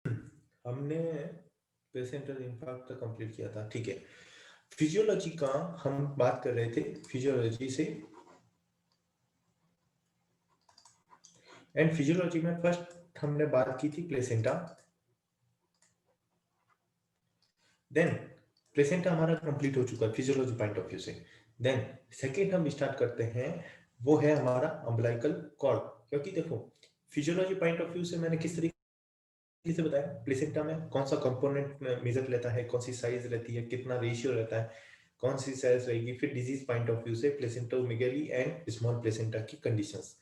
हमने placental infarct तक complete किया था, ठीक है। फिजियोलॉजी का हम बात कर रहे थे, फिजियोलॉजी से, एंड फिजियोलॉजी में फर्स्ट हमने बात की थी प्लेसेंटा। देन प्लेसेंटा हमारा कंप्लीट हो चुका है फिजियोलॉजी पॉइंट ऑफ व्यू से। देन सेकेंड हम स्टार्ट करते हैं, वो है हमारा अम्बिलिकल कॉर्ड। क्योंकि देखो, फिजियोलॉजी पॉइंट ऑफ व्यू से मैंने किस तरीके से बताया, प्लेसेंटा में कौन सा कंपोनेंट मेजर लेता है, कौन सी साइज रहती है, कितना रेशियो रहता है, कौन सी साइज रहेगी। फिर डिजीज पॉइंट ऑफ व्यू से प्लेसेंटोमेगाली एंड स्मॉल प्लेसेंटा की कंडीशंस।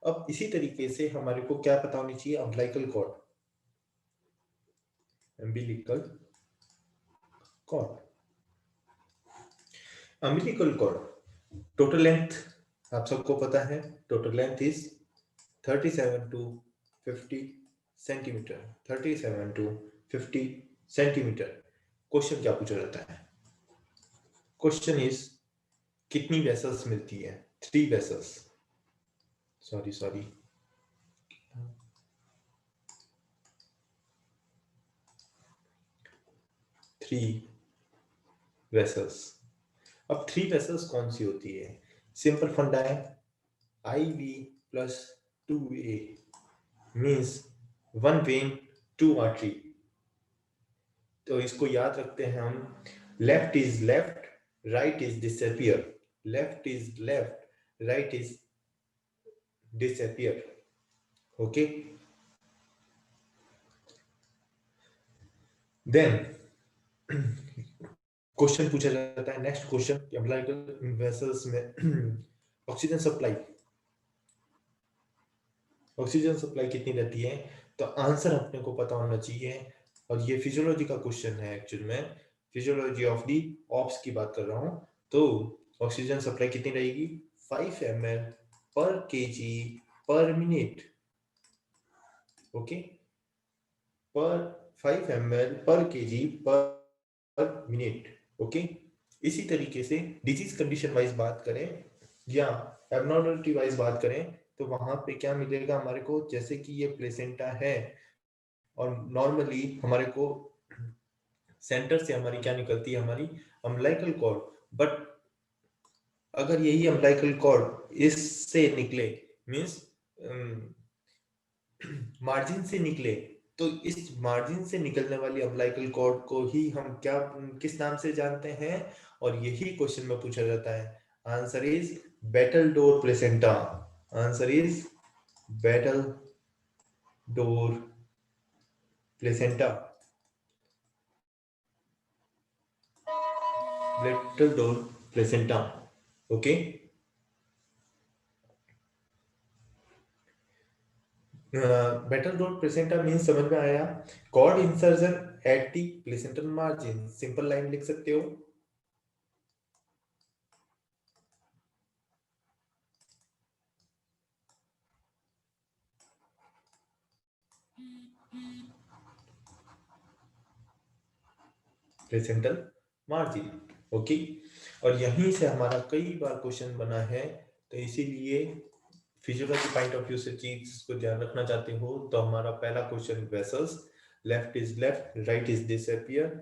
अब इसी तरीके से हमारे को क्या पता होनी चाहिए, umbilical cord, umbilical cord, umbilical cord total length आप सबको पता है, total length is 37 to 50 centimeter, 37 to 50 centimeter. Question क्या पूछा जाता है, क्वेश्चन इज कितनी वेसल्स मिलती है, 3 वेसल्स, सॉरी 3 वेसल्स। अब 3 वेसल्स कौन सी होती है, सिंपल फंडा है, IV plus 2A means 1 vein 2 artery. तो इसको याद रखते हैं हम, left is left, right is disappear, left is left, right is disappear. Okay, then question पूछा जाता है, नेक्स्ट क्वेश्चन, अम्बिलिकल वेसल्स में ऑक्सीजन सप्लाई, ऑक्सीजन सप्लाई कितनी रहती है। तो आंसर अपने को पता होना चाहिए, और ये फिजियोलॉजी का क्वेश्चन है एक्चुअल में, फिजियोलॉजी ऑफ दी ऑप्स की बात कर रहा हूं। तो ऑक्सीजन सप्लाई कितनी रहेगी, 5 ml पर kg पर मिनट। ओके, पर 5 ml पर kg पर मिनट। ओके, इसी तरीके से डिजीज कंडीशन वाइज बात करें या एबनॉर्मलिटी वाइज बात करें, तो वहां पे क्या मिलेगा हमारे को, जैसे कि ये प्लेसेंटा है और नॉर्मली हमारे को सेंटर से हमारी क्या निकलती है, हमारी अम्बिलिकल कॉर्ड। बट अगर यही अम्बिलिकल कॉर्ड इससे निकले, मींस मार्जिन से निकले, तो इस मार्जिन से निकलने वाली अम्बिलिकल कॉर्ड को ही हम क्या, किस नाम से जानते हैं, और यही क्वेश्चन में पूछा जाता है। Answer is battledore placenta, answer is battledore placenta, battledore placenta. Okay, battledore placenta mean समझ में आया, cord insertion at the placental margin, simple line लिख सकते हो। Placental margin. ओके, और यहीं से हमारा कई बार क्वेश्चन बना है, तो इसीलिए फिजियोलॉजी पॉइंट ऑफ व्यू से चीज को ध्यान रखना चाहते हो, तो हमारा पहला question vessels, left is left, right is disappear,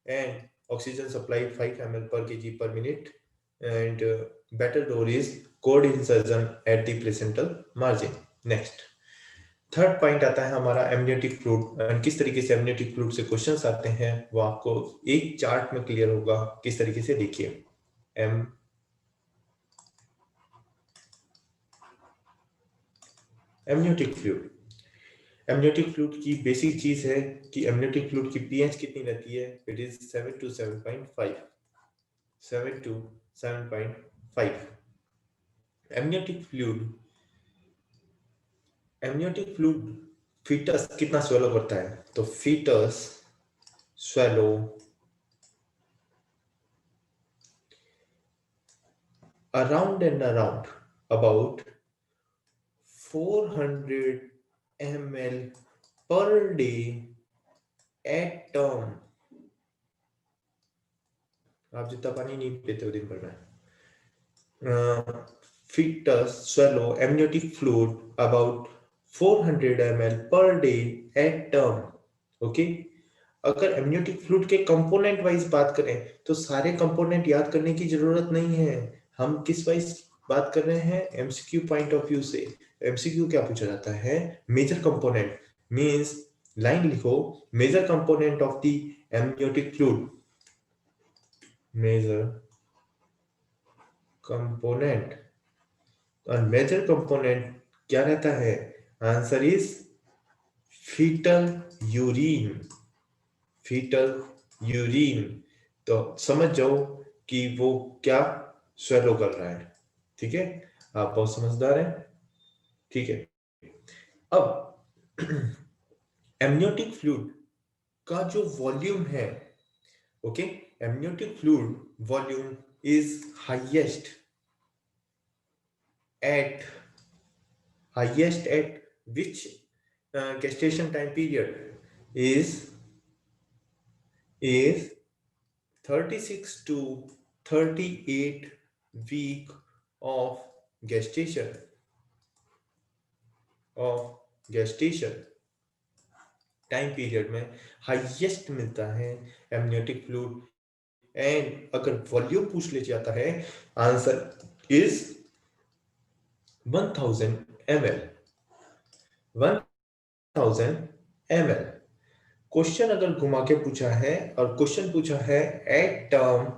and oxygen supply 5 ml per kg per minute, and better door is cord insertion at the placental margin. Next, third point आता है हमारा एमनियोटिक फ्लूइड, एंड किस तरीके से amniotic fluid से questions आते हैं वो आपको एक चार्ट में क्लियर होगा, किस तरीके से, देखिए। Am amniotic fluid, amniotic fluid की बेसिक चीज है कि एमनियोटिक फ्लूइड की पीएच कितनी रहती है, it is 7 to 7.5, 7 to 7.5। Amniotic fluid, amniotic fluid fetus कितना स्वेलो करता है, तो fetus swallow around and around about 400 ml per day at term। आप जितना पानी नहीं पीते हो दिन भर में, fetus swallow amniotic fluid about 400 ml per day at term। Okay. अगर एमनियोटिक फ्लूइड के कंपोनेंट वाइज बात करें तो सारे कंपोनेंट याद करने की जरूरत नहीं है। हम किस वाइज बात कर रहे हैं? एमसीक्यू पॉइंट ऑफ व्यू से। एमसीक्यू क्या पूछा जाता है? मेजर कंपोनेंट मींस, लाइन लिखो, major component of the amniotic fluid, major component. और मेजर कंपोनेंट क्या रहता है? Answer is fetal urine. Fetal urine. तो समझ जाओ कि वो क्या स्वेलो कर रहा है। ठीक है, आप बहुत समझदार हैं। ठीक है, अब एमनियोटिक फ्लूइड का जो वॉल्यूम है, okay, amniotic fluid volume is at highest at which gestation time period is 36 to 38 week of gestation time period में हाईएस्ट मिलता है एमनियोटिक फ्लूइड। एंड अगर वॉल्यूम पूछ ले जाता है, answer is 1000 ml। 1000 ml। Question अगर घुमा के पूछा है, और क्वेश्चन पूछा है एट टर्म,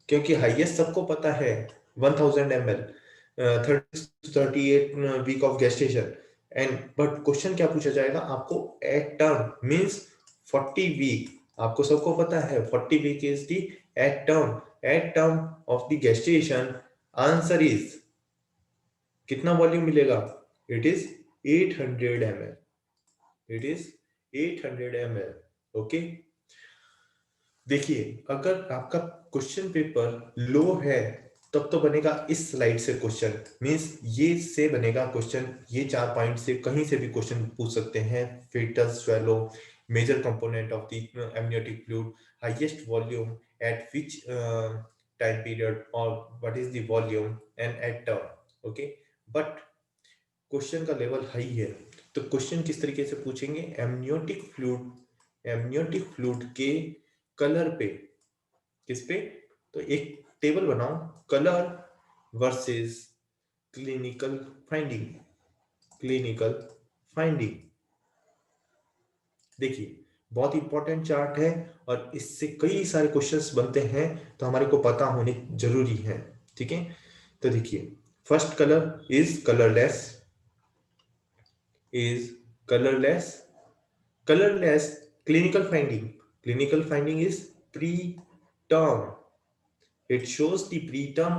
क्योंकि हाईएस्ट सबको पता है 1000 ml, 38 week of gestation. And but question क्या पूछा जाएगा आपको? At term means 40 week. आपको सबको पता है 40 week is the at term of the gestation. Answer is, कितना वॉल्यूम मिलेगा? It is 800 ml। It is 800 ml। Okay. देखिए, अगर आपका क्वेश्चन पेपर लो है तब तो बनेगा इस स्लाइड से क्वेश्चन, मींस ये से बनेगा क्वेश्चन। ये 4 पॉइंट से कहीं से भी क्वेश्चन पूछ सकते हैं। fetal swallow, major component of the amniotic fluid, highest volume at which time period, और what is the volume and at term. Okay, but question का लेवल हाई है, तो क्वेश्चन किस तरीके से पूछेंगे? एमनियोटिक फ्लूइड के कलर पे, किस पे? तो एक टेबल बनाओ, colour versus clinical finding. Clinical finding, देखिए बहुत इंपॉर्टेंट चार्ट है और इससे कई सारे क्वेश्चंस बनते हैं, तो हमारे को पता होने जरूरी है। ठीक है, तो देखिए, first colour is colourless. Is colourless. Colourless clinical finding. Clinical finding is preterm. It shows the preterm.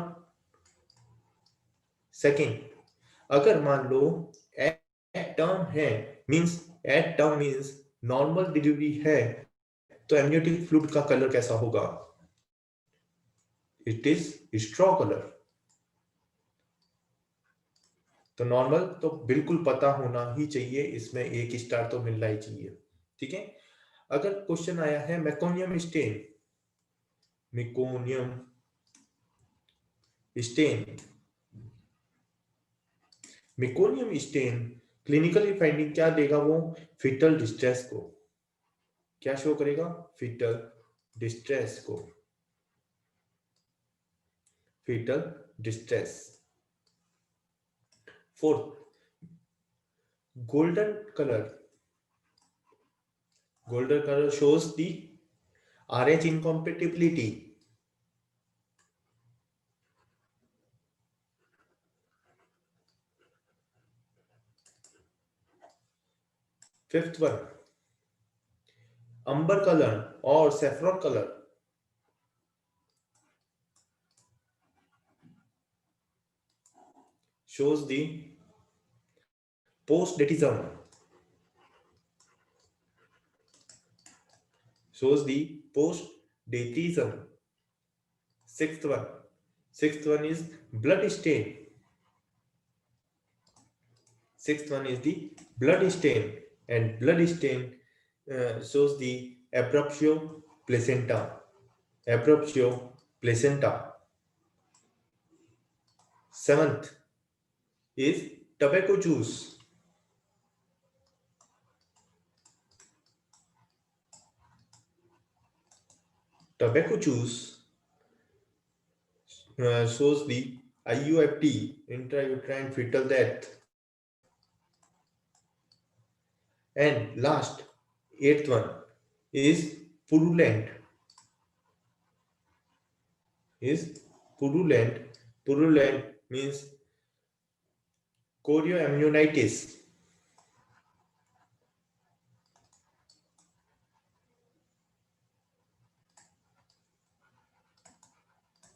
Second, अगर मान लो एट टर्म है, means at term means normal delivery है, तो एमनियोटिक फ्लूइड का कलर कैसा होगा? It is straw colour. तो नॉर्मल तो बिल्कुल पता होना ही चाहिए, इसमें एक स्टार तो मिलना ही चाहिए। ठीक है, अगर क्वेश्चन आया है meconium stain, meconium stain, meconium stain clinical finding क्या देगा? वो फिटल डिस्ट्रेस को क्या शो करेगा? फिटल डिस्ट्रेस को। fetal distress। Fourth, golden color। Golden color shows the RH incompatibility। Fifth one, amber color or saffron color shows the postdatism। Shows the postdatism। Sixth one, sixth one is blood stain। Sixth one is the blood stain, and blood stain shows the abruptio placenta। Abruptio placenta। Seventh is tobacco juice। tobacco juice shows the IUFT, intrauterine fetal death. And last, eighth one is purulent. Is purulent. Purulent means chorioamnionitis.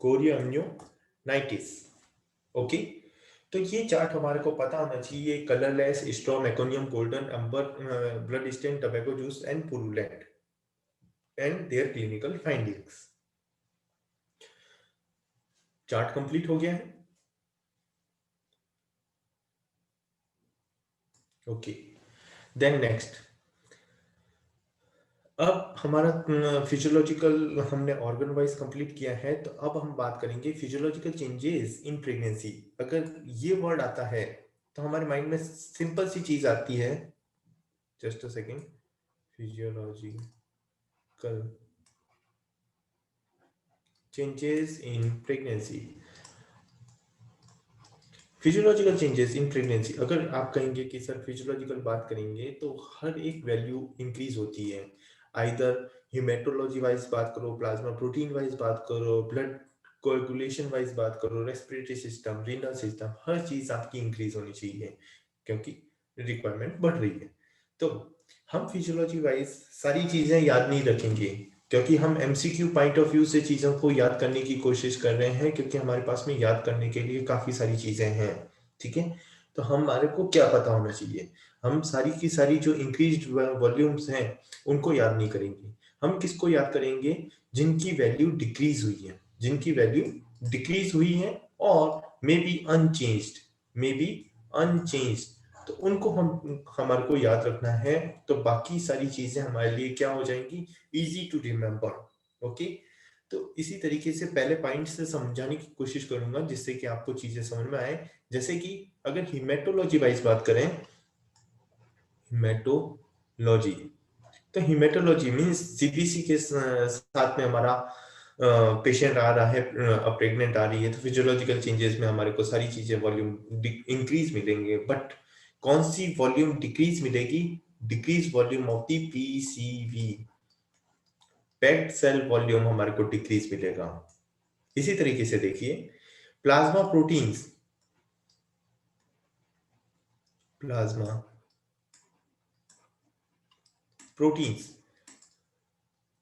chorioamnionitis. Okay, तो ये chart हमारे को पता होना चाहिए. Colourless, straw, meconium, golden, amber, blood stain, tobacco juice and purulent and their clinical findings. Chart complete हो गया है. Okay, then next. अब हमारा फिजियोलॉजिकल हमने ऑर्गन वाइज कंप्लीट किया है, तो अब हम बात करेंगे फिजियोलॉजिकल चेंजेस इन प्रेगनेंसी. अगर ये वर्ड आता है तो हमारे माइंड में सिंपल सी चीज आती है. Just a second. Physiological changes in pregnancy. Physiological changes in pregnancy, अगर आप कहेंगे कि सर फिजियोलॉजिकल बात करेंगे तो हर एक वैल्यू इंक्रीज होती है. आइदर हिमेटोलॉजी वाइज बात करो, प्लाज्मा प्रोटीन वाइज बात करो, ब्लड कोएगुलेशन वाइज बात करो, रेस्पिरेटरी सिस्टम, रीनल सिस्टम, हर चीज आपकी इंक्रीज होनी चाहिए क्योंकि रिक्वायरमेंट बढ़ रही है. तो हम फिजियोलॉजी वाइज सारी चीजें याद नहीं रखेंगे क्योंकि हम एमसीक्यू पॉइंट ऑफ व्यू से चीजों को याद करने की कोशिश कर रहे हैं, क्योंकि हमारे पास में याद करने के लिए काफी सारी चीजें हैं. ठीक है, तो हमारे को क्या पता होना चाहिए. हम सारी की सारी जो इंक्रीज्ड वॉल्यूम्स हैं उनको याद नहीं करेंगे. हम किसको याद करेंगे? जिनकी वैल्यू डिक्रीज हुई है, जिनकी वैल्यू डिक्रीज हुई है और may be unchanged, may be unchanged, तो उनको हम हमारे को याद रखना है. तो बाकी सारी चीजें हमारे लिए क्या हो जाएंगी? Easy to remember. ओके, तो इसी तरीके से पहले पॉइंट से समझाने की कोशिश करूंगा जिससे कि आपको चीजें समझ में आए. जैसे कि अगर हिमेटोलॉजी वाइज बात करें, हिमेटोलॉजी, तो हिमेटोलॉजी मीन्स सीबीसी के साथ में हमारा पेशेंट आ रहा है, प्रेग्नेंट आ रही है, तो फिजियोलॉजिकल चेंजेस में हमारे को सारी चीजें वॉल्यूम इंक्रीज मिलेंगे. बट कौन सी वॉल्यूम डिक्रीज मिलेगी? Decrease volume of the PCV, packed cell volume हमारे को डिक्रीज मिलेगा. इसी तरीके से देखिए प्लाज्मा प्रोटीन्स, प्लाज्मा प्रोटीन्स,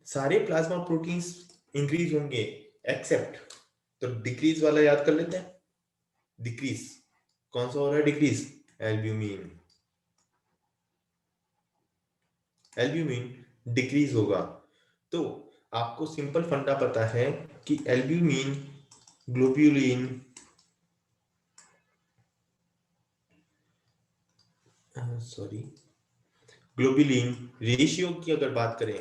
सारे प्लाज्मा प्रोटीन्स इंक्रीज होंगे एक्सेप्ट, तो डिक्रीज वाला याद कर लेते हैं. डिक्रीज कौन सा हो रहा है? डिक्रीज एल्ब्यूमिन, एल्ब्यूमिन डिक्रीज होगा. तो आपको सिंपल फंडा पता है कि albumin globulin, sorry, globulin ratio की अगर बात करें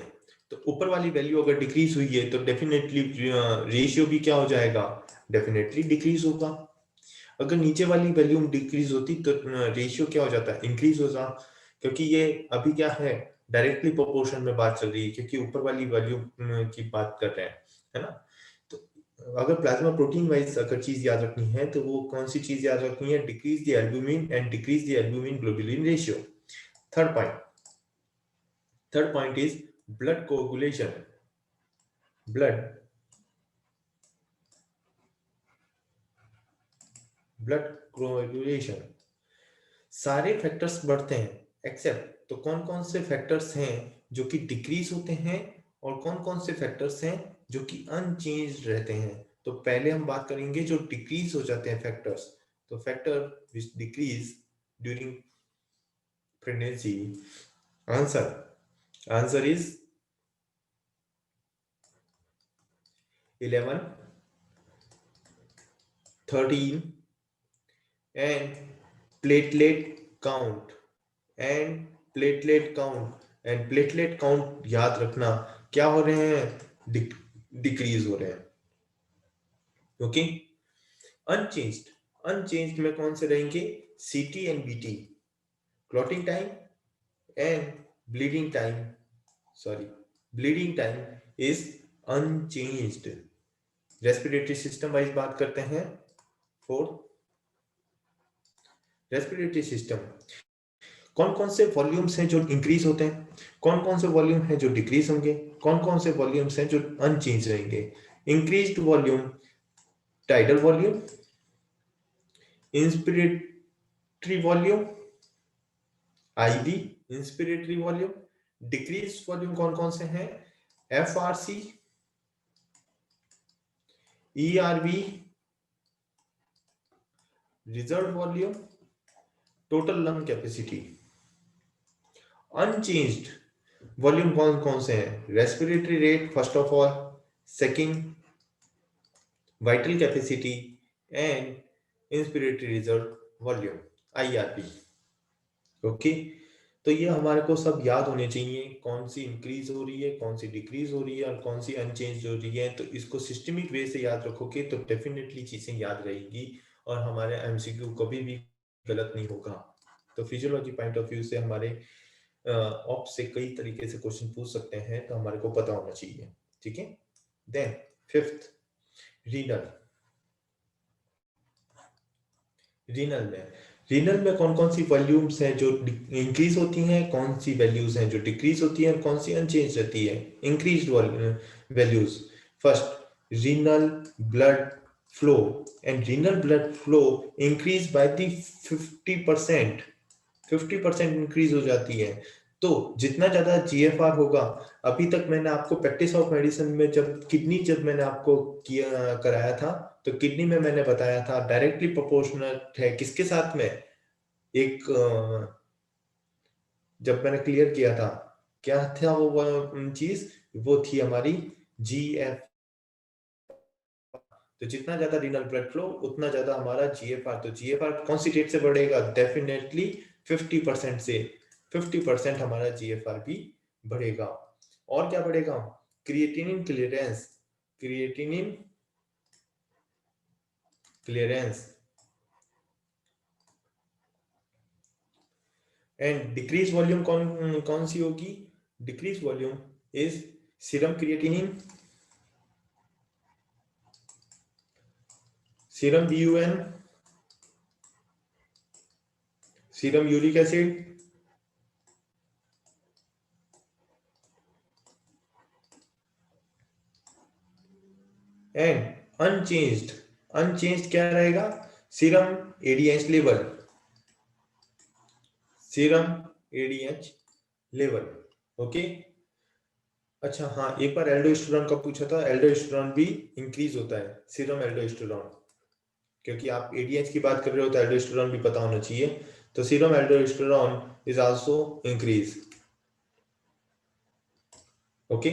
तो ऊपर वाली वैल्यू अगर डिक्रीज हुई है तो डेफिनेटली रेशियो भी क्या हो जाएगा? डेफिनेटली डिक्रीज होगा. अगर नीचे वाली वैल्यू डिक्रीज होती तो रेशियो क्या हो जाता है? इंक्रीज होगा. क्योंकि ये अभी क्या है, डायरेक्टली प्रोपोर्शन में बात चल रही है क्योंकि ऊपर वाली वैल्यू की बात कर रहे हैं, है ना. तो अगर प्लाज्मा प्रोटीन वाइज अगर चीज याद रखनी है तो वो कौन सी चीज याद रखनी है? Decrease the albumin and decrease the albumin globulin ratio. Third point, third point is blood coagulation. blood coagulation, सारे फैक्टर्स बढ़ते हैं एक्सेप्ट, तो कौन कौन से फैक्टर्स हैं जो कि डिक्रीज होते हैं और कौन कौन से फैक्टर्स हैं जो कि अनचेंज्ड रहते हैं. तो पहले हम बात करेंगे जो डिक्रीज हो जाते हैं फैक्टर्स. तो factor which decrease during pregnancy, answer is 11, 13 and platelet count, and platelet count याद रखना क्या हो रहे हैं? डिक्रीज हो रहे हैं. ओके, अनचेंज्ड में कौन से रहेंगे? सीटी and BT, clotting time and bleeding time. Sorry, bleeding time is unchanged. Respiratory system wise बात करते हैं। फोर्थ, रेस्पिरेटरी सिस्टम, कौन कौन से वॉल्यूम्स हैं जो इंक्रीज होते हैं, कौन कौन से वॉल्यूम हैं जो डिक्रीज होंगे, कौन कौन से वॉल्यूम्स हैं जो अनचेंज रहेंगे। Increased volume tidal volume, inspiratory volume IV, inspiratory volume. Decrease volume कौन कौन से हैं, FRC, ERV, reserve volume, total lung capacity. Unchanged volume कौन कौन से हैं, respiratory rate first of all, second vital capacity and inspiratory reserve volume IRV. Okay, तो ये हमारे को सब याद होने चाहिए, कौन सी इंक्रीज हो रही है, कौन सी डिक्रीज हो रही है और कौन सी अनचेंज हो रही है। तो इसको सिस्टमिक वे से याद रखोगे तो डेफिनेटली चीजें याद रहेंगी और हमारे एमसीक्यू कभी भी गलत नहीं होगा। तो फिजियोलॉजी पॉइंट ऑफ व्यू से हमारे ऑप से कई तरीके से क्वेश्चन पूछ सकते हैं, तो हमारे को पता होना चाहिए। ठीक है, देन फिफ्थ, रीनल। रीनल में कौन कौन सी वॉल्यूम्स हैं जो इंक्रीज होती हैं, कौन सी वैल्यूज हैं जो डिक्रीज होती हैं और कौन सी अनचेंज रहती है। Increased values, first renal blood flow and renal blood flow increase by the 50%, 50% increase हो जाती है। तो जितना ज्यादा जीएफआर होगा, अभी तक मैंने आपको प्रैक्टिस ऑफ मेडिसिन में जब मैंने आपको किया कराया था, तो किडनी में मैंने बताया था डायरेक्टली प्रोपोर्शनल है किसके साथ में, एक जब मैंने क्लियर किया था, क्या था वो चीज, वो थी हमारी जीएफ। तो जितना ज्यादा रीनल ब्लड फ्लो उतना ज्यादा हमारा जीएफआर, तो जीएफआर कौन सी डेट से बढ़ेगा, डेफिनेटली 50% से 50% हमारा जीएफआर भी बढ़ेगा। और क्या बढ़ेगा, creatinine clearance, creatinine clearance and decrease volume कौन कौन सी होगी, decrease volume is serum creatinine, serum BUN, serum uric acid, and unchanged क्या रहेगा, serum ADH level, serum ADH level. Okay, अच्छा हाँ, एक बार एल्डोस्टेरोन का पूछा था, एल्डोस्टेरोन भी इंक्रीज होता है, सीरम एल्डोस्टेरोन, क्योंकि आप एडीएच की बात कर रहे हो तो एल्डोस्टेरोन भी पता होना चाहिए। तो serum aldosterone is also increase. Okay,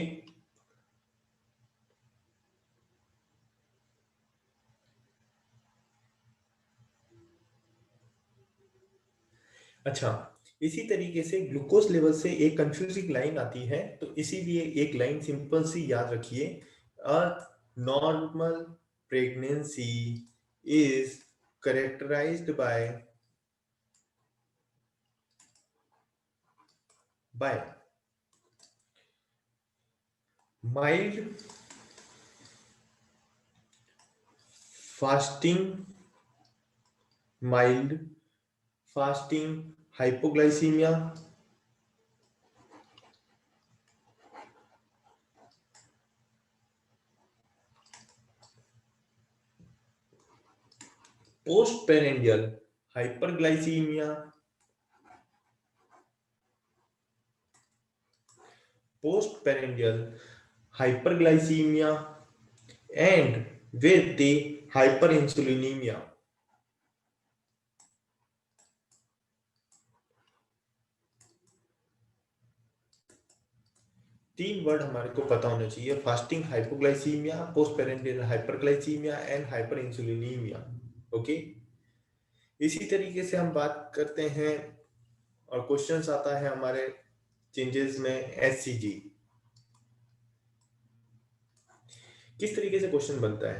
अच्छा, इसी तरीके से ग्लूकोज लेवल से एक कंफ्यूजिंग लाइन आती है, तो इसीलिए एक लाइन सिंपल सी याद रखिए, a normal pregnancy is characterized by mild fasting, mild fasting hypoglycemia, postprandial hyperglycemia, postprandial hyperglycemia and with the hyperinsulinemia। तीन वर्ड हमारे को पता होना चाहिए, fasting hypoglycaemia, postprandial hyperglycaemia and hyperinsulinaemia. Okay, इसी तरीके से हम बात करते हैं और क्वेश्चंस आता है हमारे चेंजेस में एससीजी। किस तरीके से क्वेश्चन बनता है,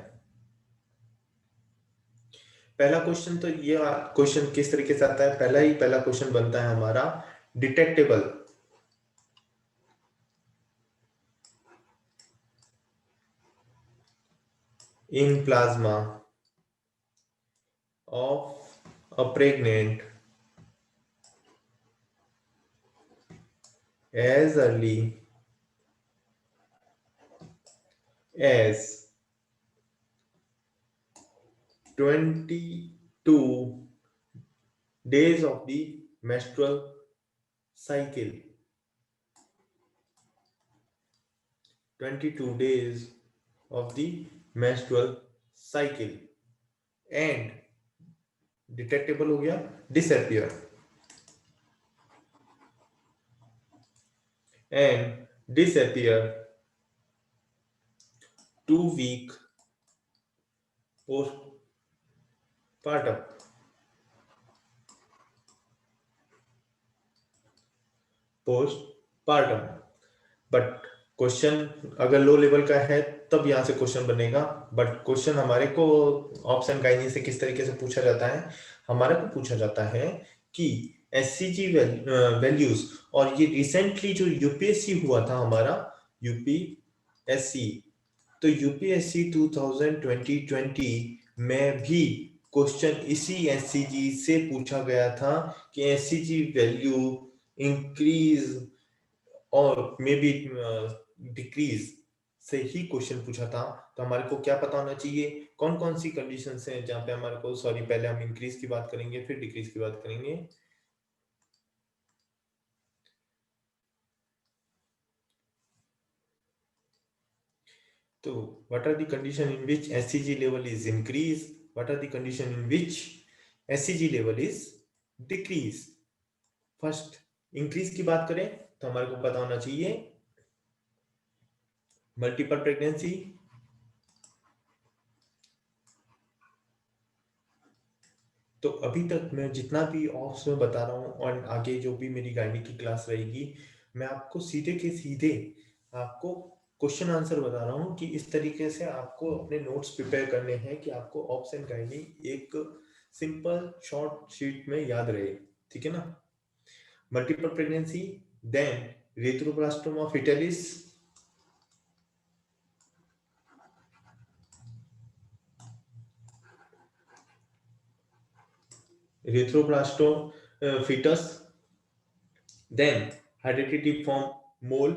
पहला क्वेश्चन तो ये क्वेश्चन किस तरीके से आता है, पहला क्वेश्चन बनता है हमारा detectable, in plasma of a pregnant as early as 22 days of the menstrual cycle. 22 days of the menstrual cycle and detectable हो गया, disappear and disappear 2 week postpartum. postpartum but question अगर लो लेवल का है तब यहाँ से question बनेगा, but question हमारे को ऑप्शन गाइनी से किस तरीके से पूछा जाता है, हमारे को पूछा जाता है कि एससीजी वैल्यूज, और ये रिसेंटली जो यूपीएससी हुआ था हमारा यूपीएससी, तो यूपीएससी 2020 में भी क्वेश्चन इसी एससीजी से पूछा गया था कि एससीजी वैल्यू इंक्रीज और मे बी डिक्रीज से ही क्वेश्चन पूछा था। तो हमारे को क्या पता होना चाहिए, कौन कौन सी कंडीशंस हैं जहां पे हमारे को, सॉरी पहले हम इंक्रीज की बात करेंगे फिर डिक्रीज की बात करेंगे। तो what are the condition in which SCG level is increase, what are the condition in which SCG level is decrease. First increase की बात करें तो हमारे को पता होना चाहिए मल्टीपल प्रेगनेंसी, तो अभी तक मैं जितना भी ऑप्स में बता रहा हूँ और आगे जो भी मेरी गाइनी की क्लास रहेगी, मैं आपको सीधे के सीधे आपको क्वेश्चन आंसर बता रहा हूँ कि इस तरीके से आपको अपने नोट्स प्रिपेयर करने हैं कि आपको ऑप्स एंड गाइनी एक सिंपल शॉर्ट शीट में याद रहे, ठीक है ना। Multiple pregnancy, then erythroblastosis fetalis, erythroblasto fetus, then hereditary form mole,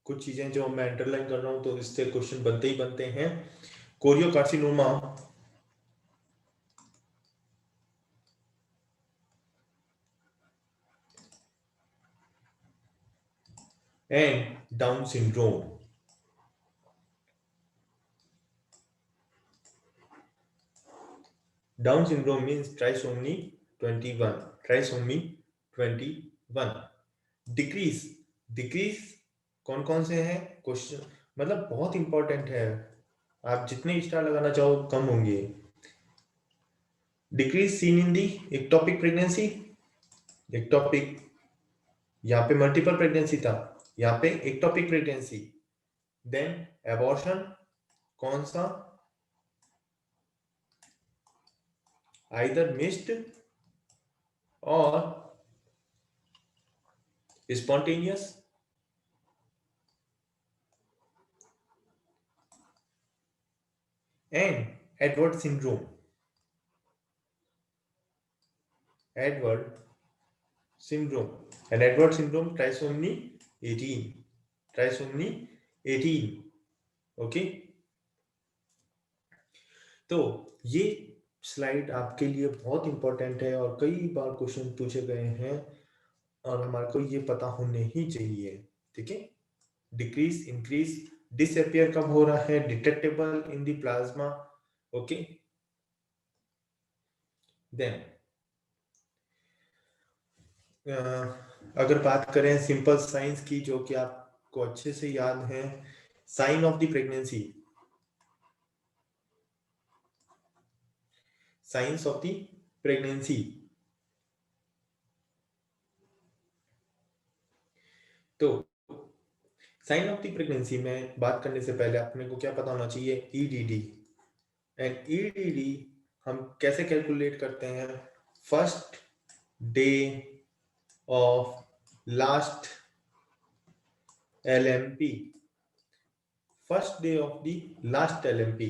कुछ चीजें जो मैं अंडरलाइन कर रहा हूं तो इससे क्वेश्चन बनते ही बनते हैं। Choriocarcinoma and down syndrome. Down syndrome means trisomy 21, trisomy 21। Decrease, decrease कौन कौन से हैं क्वेश्चन, मतलब बहुत इंपॉर्टेंट है, आप जितने स्टार लगाना चाहो कम होंगे। Decrease seen in the ectopic pregnancy, ectopic, यहाँ पे मल्टीपल प्रेगनेंसी था, यहाँ पे एक्टोपिक प्रेगनेंसी। देन एबॉर्शन, कौन सा, आइदर मिस्ड और spontaneous. And Edward syndrome, Edward syndrome, and Edward syndrome trisomy 18, trisomy 18, okay. तो ये स्लाइड आपके लिए बहुत इंपॉर्टेंट है और कई बार क्वेश्चन पूछे गए हैं और हमारे को ये पता होने ही चाहिए, ठीक है। डिक्रीज, इंक्रीज, डिसअपियर कब हो रहा है, detectable in the plasma, okay. Then अगर बात करें सिंपल साइंस की जो कि आपको अच्छे से याद है, sign of the pregnancy, signs of the pregnancy. तो साइन ऑफ द प्रेगनेंसी में बात करने से पहले अपने को क्या पता होना चाहिए, ईडीडी। एंड ईडीडी हम कैसे कैलकुलेट करते हैं, first day of last LMP, first day of the last LMP।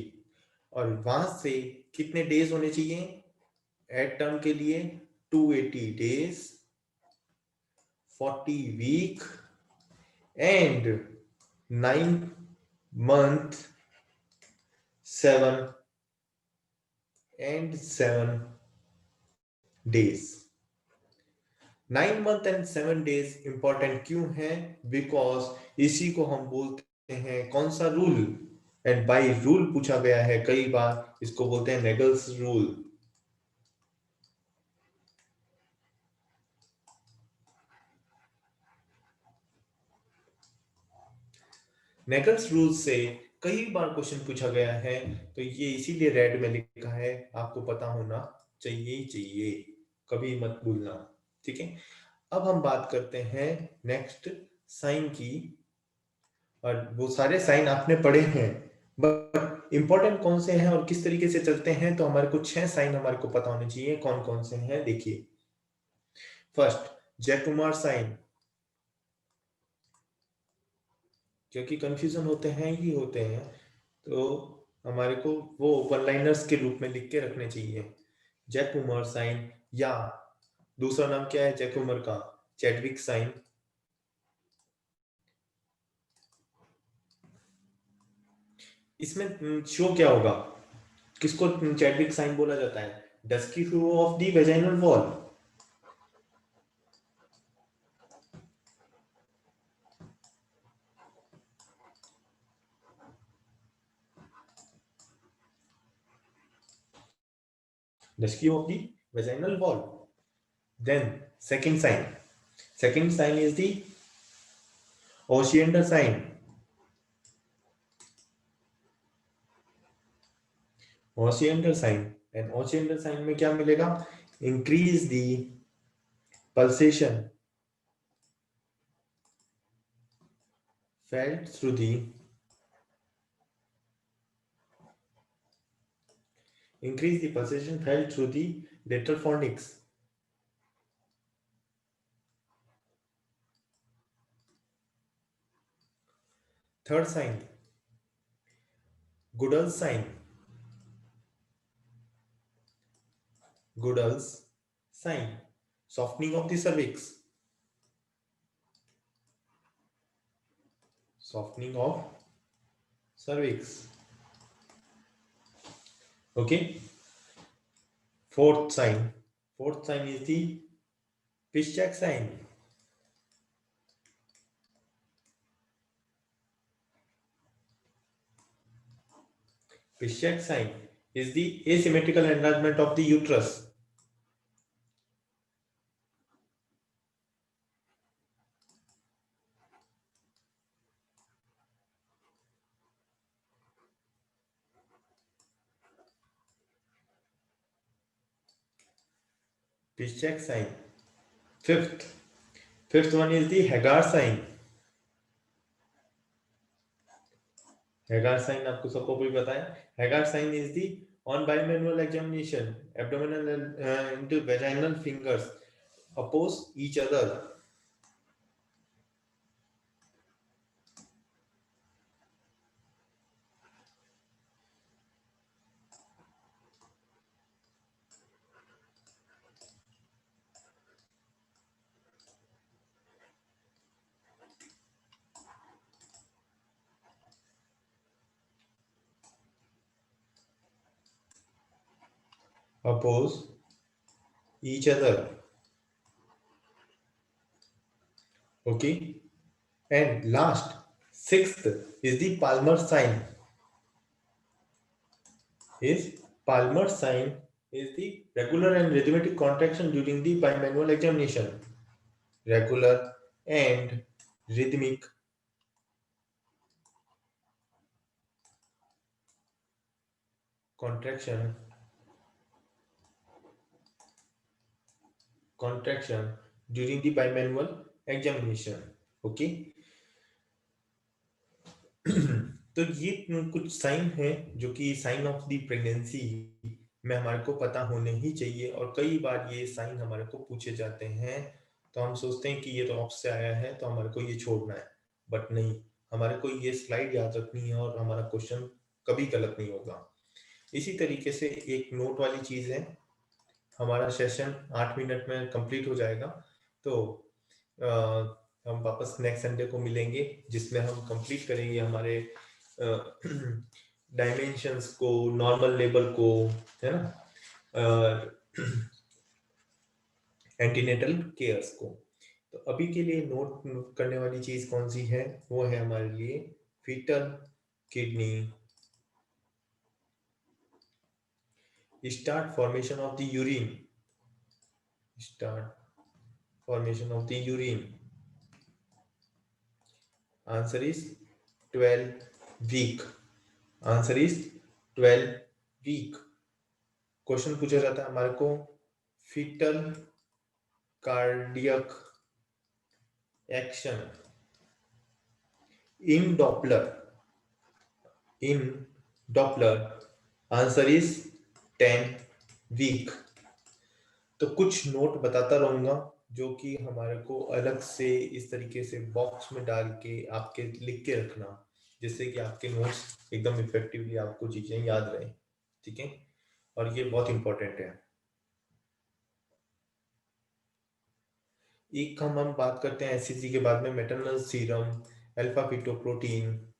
और वहां से कितने डेज होने चाहिए एट टर्म के लिए? 280 days, 40 week and 9 month 7 days। 9 month and 7 days important क्यों है? बिकॉज इसी को हम बोलते हैं कौन सा रूल? एंड बाय रूल पूछा गया है कई बार, इसको बोलते हैं नेगल्स रूल। नेगल्स रूल से कई बार क्वेश्चन पूछा गया है, तो ये इसीलिए रेड में लिखा है, आपको पता होना चाहिए ही चाहिए, कभी मत भूलना। ठीक है, अब हम बात करते हैं नेक्स्ट साइन की। और वो सारे साइन आपने पढ़े हैं, बट इंपॉर्टेंट कौन से हैं और किस तरीके से चलते हैं, तो हमारे को 6 साइन हमारे को पता होने चाहिए। कौन कौन से हैं देखिए। फर्स्ट, जयकुमार साइन, क्योंकि कंफ्यूजन होते हैं ही होते हैं, तो हमारे को वो वन लाइनर्स के रूप में लिख के रखने चाहिए। जयकुमार साइन, या दूसरा नाम क्या है जयकुमार का? Chadwick sign. इसमें शो क्या होगा? किसको चैडविक साइन बोला जाता है? Dusky flow of the vaginal wall. Rescue of the vaginal wall. Then second sign. Second sign is the Osiander sign. Osiander sign. And Osiander sign में क्या मिलेगा? Increase the pulsation felt through the lateral fornix. Third sign, Goodall's sign. Goodall's sign, softening of the cervix. Softening of cervix. Okay. Fourth sign is the Piszczek sign. Piszczek sign is the asymmetrical enlargement of the uterus. Piszczek sign. Fifth one is the Hagar sign. Hagar sign आपको सबको भी पता है। Hagar sign is the on bimanual examination, abdominal and vaginal fingers oppose each other. Oppose each other. Okay. And last, sixth is the Palmer sign. Palmer sign is the regular and rhythmic contraction during the bimanual examination. Regular and rhythmic contraction during the bimanual examination. Okay. तो ये कुछ sign है जो कि sign of the pregnancy में हमारे को पता होने ही चाहिए। और कई बार ये साइन हमारे को पूछे जाते हैं, तो हम सोचते हैं कि ये तो ऑप्स से आया है तो हमारे को ये छोड़ना है, बट नहीं, हमारे को ये स्लाइड याद रखनी है और हमारा क्वेश्चन कभी गलत नहीं होगा। इसी तरीके से एक नोट वाली चीज है। हमारा सेशन 8 मिनट में कंप्लीट हो जाएगा, तो हम वापस नेक्स्ट संडे को मिलेंगे, जिसमें हम कंप्लीट करेंगे हमारे डायमेंशंस को, नॉर्मल लेवल को, है ना, एंटीनेटल केयर्स को। तो अभी के लिए नोट करने वाली चीज कौन सी है, वो है हमारे लिए fetal kidney start formation of the urine, start formation of the urine, answer is 12 week, answer is 12 week। Question पूछा जाता है हमारे को fetal cardiac action in Doppler, answer is 10 week. तो कुछ नोट बताता रहूंगा जो कि हमारे को अलग से इस तरीके से बॉक्स में डाल के आपके लिख के रखना, जिससे कि आपके नोट्स एकदम इफेक्टिवली आपको चीजें याद रहे, ठीक है। और ये बहुत इंपॉर्टेंट है। एक हम बात करते हैं एससीजी के बाद में maternal serum, alpha fetoprotein,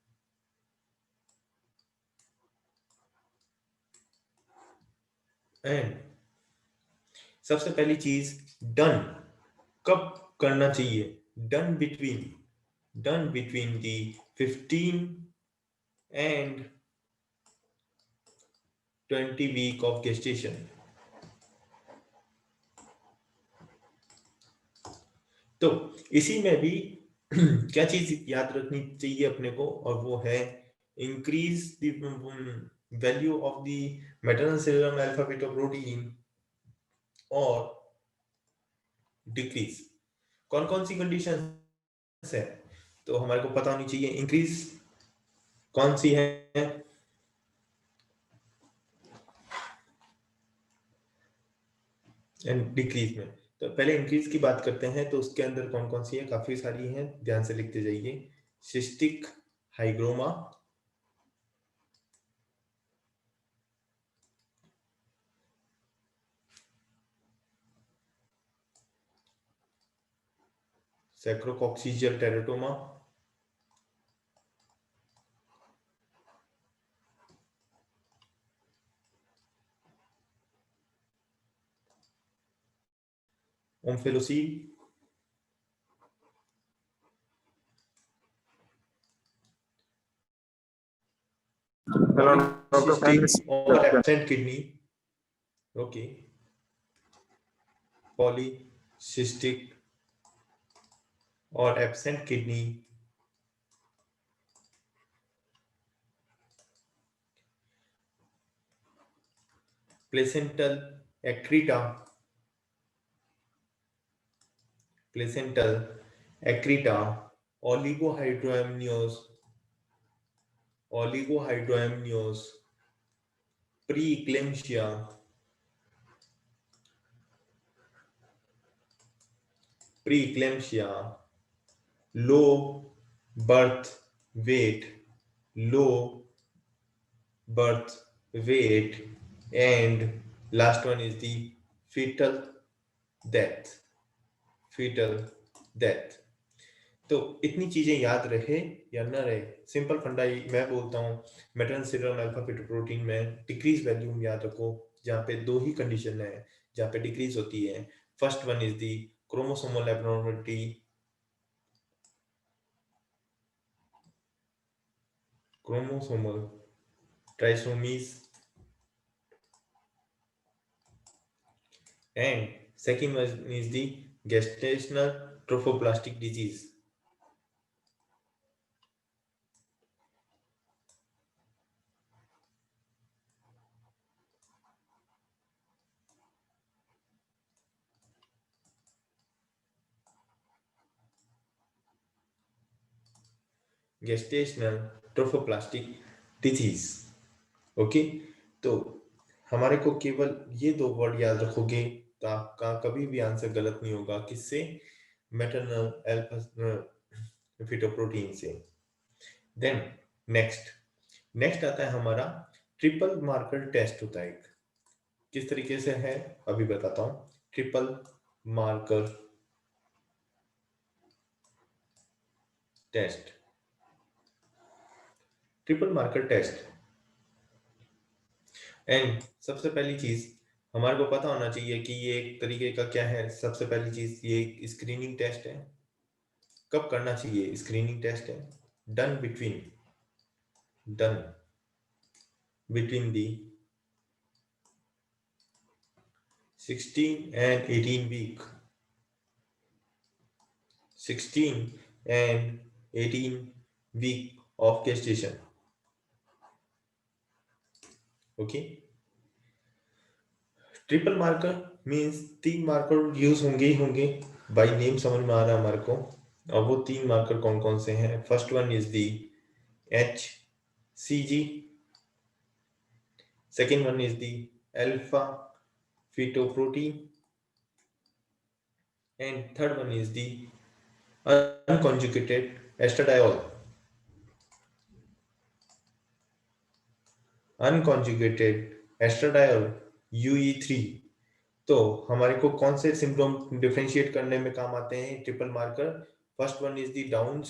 and सबसे पहली चीज डन कब करना चाहिए, done between the 15 and 20 week of gestation. तो इसी में भी क्या चीज याद रखनी चाहिए अपने को, और वो है increase the value of the maternal serum alpha fetoprotein और डिक्रीज। कौन कौन सी कंडीशन है तो हमारे को पता होनी चाहिए। इंक्रीज कौन सी है, एंड डिक्रीज में। तो पहले इंक्रीज की बात करते हैं, तो उसके अंदर कौन कौन सी है, काफी सारी हैं, ध्यान से लिखते जाइए। Cystic hygroma, sacrococcygeal teratoma, omphalocele, Hello, Dr. Francis. Polycystic और एब्सेंट किडनी, ओके, पॉलीसिस्टिक और absent kidney, placental accreta, placental accreta, oligohydramnios, oligohydramnios, preeclampsia, preeclampsia, low birth weight, low birth weight, and last one is the fetal death, fetal death। तो इतनी चीजें याद रहे या न रहे, सिंपल फंडा मैं बोलता हूँ। मैटरनल सीरम अल्फा फीटोप्रोटीन में डिक्रीज वैल्यू याद रखो, जहाँ पे दो ही कंडीशन है जहाँ पे डिक्रीज होती है। First one is the chromosomal abnormality, chromosomal trisomies, and second one is the gestational trophoblastic disease। gestational trophoblastic disease, okay. तो हमारे को केवल ये 2 वर्ड याद रखोगे तो आपका कभी भी आंसर गलत नहीं होगा। किससे? मैटरनल फिटोप्रोटीन से। देन नेक्स्ट आता है हमारा ट्रिपल मार्कर टेस्ट होता है एक। किस तरीके से है अभी बताता हूँ। Triple marker test, triple marker test. And सबसे पहली चीज हमारे को पता होना चाहिए कि ये एक तरीके का क्या है। सबसे पहली चीज ये एक स्क्रीनिंग टेस्ट है। कब करना चाहिए? स्क्रीनिंग टेस्ट है done between the 16 and 18 week, 16 and 18 week of gestation. Okay, triple marker means 3 marker use होंगे ही होंगे। बाय नेम समझ में आ रहा है हमारे को। और वो 3 मार्कर कौन कौन से हैं? First one is the HCG, second one is the alpha fetoprotein, and third one is the unconjugated estradiol. Unconjugated estradiol UE3। तो हमारे को कौन से सिंड्रोम डिफरेंशिएट करने में काम आते हैं triple marker? First one is the down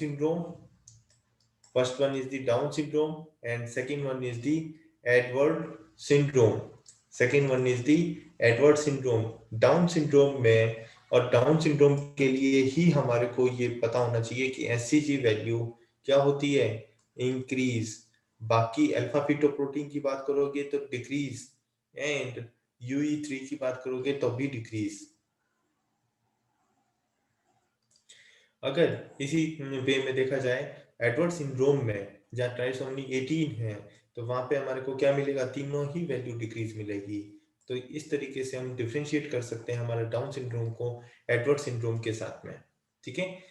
syndrome and second one is the Edward syndrome. Down syndrome में और डाउन सिंड्रोम के लिए ही हमारे को ये पता होना चाहिए कि एससीजी वैल्यू क्या होती है? इंक्रीज। बाकी अल्फा फिटोप्रोटीन की बात करोगे तो डिक्रीज, एंड UE3 की बात करोगे तो भी डिक्रीज। अगर इसी वे में देखा जाए एडवर्ड सिंड्रोम में जहाँ ट्राइसोमी 18 है तो वहां पे हमारे को क्या मिलेगा? तीनों ही वैल्यू डिक्रीज मिलेगी। तो इस तरीके से हम डिफरेंशिएट कर सकते हैं हमारे डाउन सिंड्रोम को एडवर्ड सिंड्रोम के साथ में। ठीक है,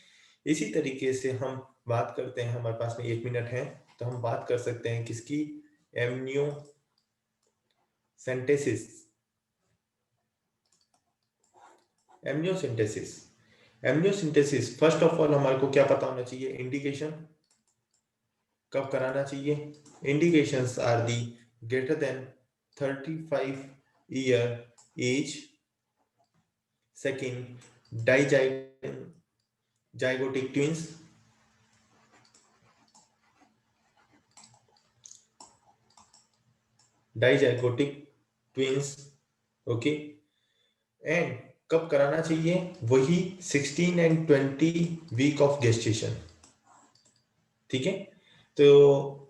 इसी तरीके से हम बात करते हैं, हमारे पास में 1 मिनट है तो हम बात कर सकते हैं किसकी? एमनियोसिंथेसिस। फर्स्ट ऑफ ऑल हमारे को क्या पता होना चाहिए? इंडिकेशन कब कराना चाहिए? Indications are the greater than 35 year age, second dizygotic twins. Okay, and कब कराना चाहिए? वही 16 एंड 20 वीक ऑफ गेस्टेशन। ठीक है, तो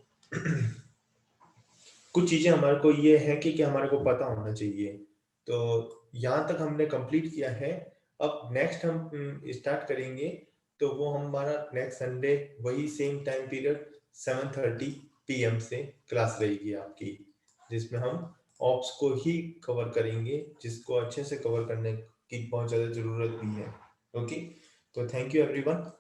कुछ चीजें हमारे को ये है कि हमारे को पता होना चाहिए। तो यहाँ तक हमने कंप्लीट किया है। अब नेक्स्ट हम स्टार्ट करेंगे तो वो हमारा नेक्स्ट संडे वही सेम टाइम पीरियड 7:30 PM से क्लास रहेगी आपकी, जिसमें हम ऑप्स को ही कवर करेंगे, जिसको अच्छे से कवर करने की बहुत ज़्यादा ज़रूरत भी है। ओके, तो थैंक यू एवरीवन।